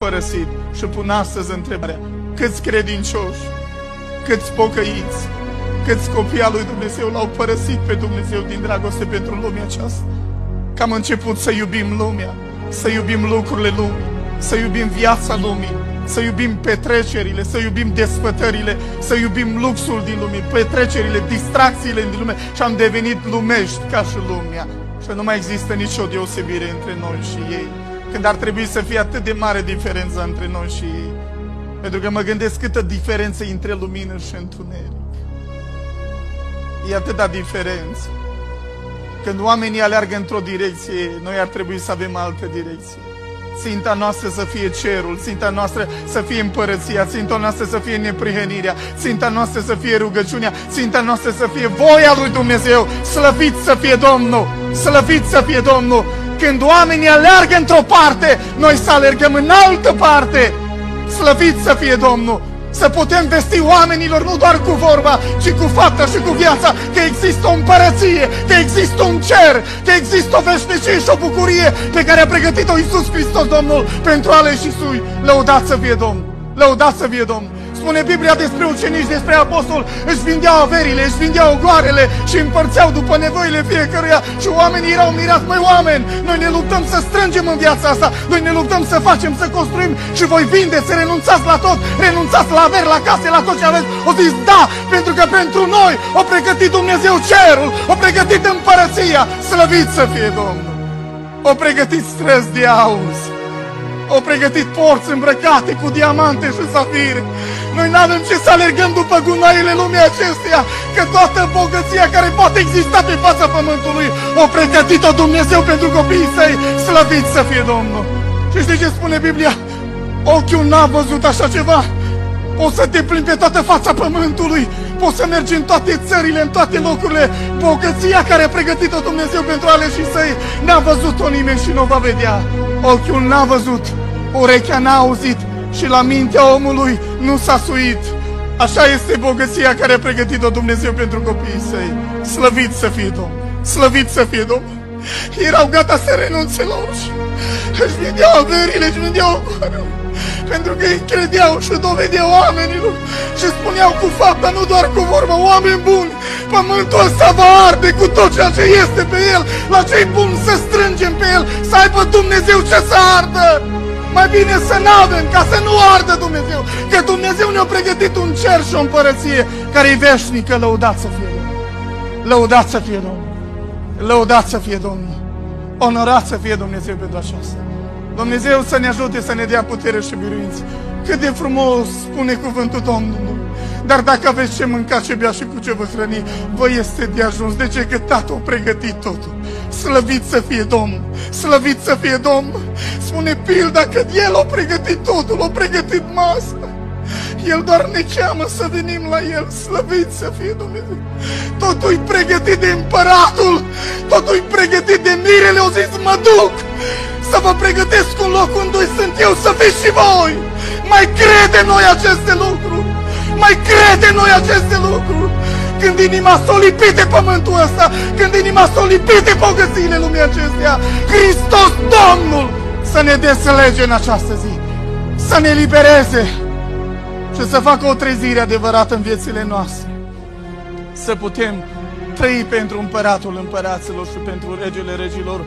părăsit. Și pun astăzi întrebarea: câți credincioși, câți pocăiți, câți copii al lui Dumnezeu l-au părăsit pe Dumnezeu din dragoste pentru lumea aceasta? Că am început să iubim lumea, să iubim lucrurile lumii, să iubim viața lumii, să iubim petrecerile, să iubim desfătările, să iubim luxul din lume, petrecerile, distracțiile din lume, și am devenit lumești ca și lumea. Și nu mai există nicio deosebire între noi și ei, când ar trebui să fie atât de mare diferența între noi și ei. Pentru că mă gândesc câtă diferență între lumină și întuneric. E atâta diferență. Când oamenii aleargă într-o direcție, noi ar trebui să avem altă direcție. Ținta noastră să fie cerul, ținta noastră să fie împărăția, ținta noastră să fie neprihănirea, ținta noastră să fie rugăciunea, ținta noastră să fie voia lui Dumnezeu. Slăvit să fie Domnul! Slăvit să fie Domnul! Când oamenii aleargă într-o parte, noi să alergăm în altă parte. Slăvit să fie Domnul! Să putem vesti oamenilor nu doar cu vorba, ci cu fapta și cu viața, că există o împărăție, că există un cer, că există o veșnicie și o bucurie pe care a pregătit-o Iisus Hristos Domnul pentru aleșii sui. Lăudat să fie Domnul! Lăudat să fie Domnul! Spune Biblia despre ucenici, despre apostoli: își vindeau averile, își vindeau ogoarele și împărțeau după nevoile fiecăruia. Și oamenii erau mirați: măi oameni, noi ne luptăm să strângem în viața asta, noi ne luptăm să facem, să construim, și voi vindeți, renunțați la tot, renunțați la averi, la case, la tot ce aveți. O zis: da, pentru că pentru noi o pregătit Dumnezeu cerul, o pregătit împărăția. Slăvit să fie Domnul! O pregătit străzi de aur, o pregătit porți îmbrăcate cu diamante și safire. Noi n-avem ce să alergăm după gunoaiele lumii acesteia, că toată bogăția care poate exista pe fața pământului o pregătit-o Dumnezeu pentru copiii săi. Slăvit să fie Domnul! Și știi ce spune Biblia? Ochiul n-a văzut așa ceva. Poți să te plimbi pe toată fața pământului, poți să mergi în toate țările, în toate locurile. Bogăția care a pregătit-o Dumnezeu pentru aleșii săi, n-a văzut-o nimeni și nu o va vedea. Ochiul n-a văzut, urechea n-a auzit și la mintea omului nu s-a suit. Așa este bogăția care a pregătit-o Dumnezeu pentru copiii săi. Slăvit să fie Domnul! Slăvit să fie Domnul! Erau gata să renunțe la orice. Își vindeau averile, își vindeau ogoarele, pentru că îi credeau și dovedeau oamenilor și spuneau cu fapta, nu doar cu vorba: oameni buni, pământul ăsta va arde cu tot ceea ce este pe el. La cei buni să strângem pe el, să aibă Dumnezeu ce să ardă. Mai bine să n-avem, ca să nu ardă Dumnezeu, că Dumnezeu ne-a pregătit un cer și o împărăție care e veșnică. Lăudat să fie Domnul! Lăudat să fie Domnul! Lăudat să fie Domnul! Onorat să fie Dumnezeu pentru aceasta! Dumnezeu să ne ajute, să ne dea putere și biruință. Cât de frumos spune cuvântul Domnului. Dar dacă aveți ce mânca, ce bea și cu ce vă hrăni, vă este de ajuns. De ce? Că Tatăl a pregătit totul. Slăvit să fie Domnul! Slăvit să fie Domnul! Spune pilda că El a pregătit totul, a pregătit masa. El doar ne cheamă să venim la El. Slăvit să fie Dumnezeu! Totul-i pregătit de împăratul, totul-i pregătit de mirele. O zis: mă duc să vă pregătesc un loc unde sunt eu, să fiți și voi. Mai crede noi aceste lucruri, mai crede noi aceste lucruri. Când inima s-o lipit de pământul ăsta, când inima s-o lipit de bogățiile lumii acesteia, Hristos Domnul să ne deslege în această zi, să ne libereze și să facă o trezire adevărată în viețile noastre, să putem trăi pentru Împăratul Împăraților și pentru Regele Regilor.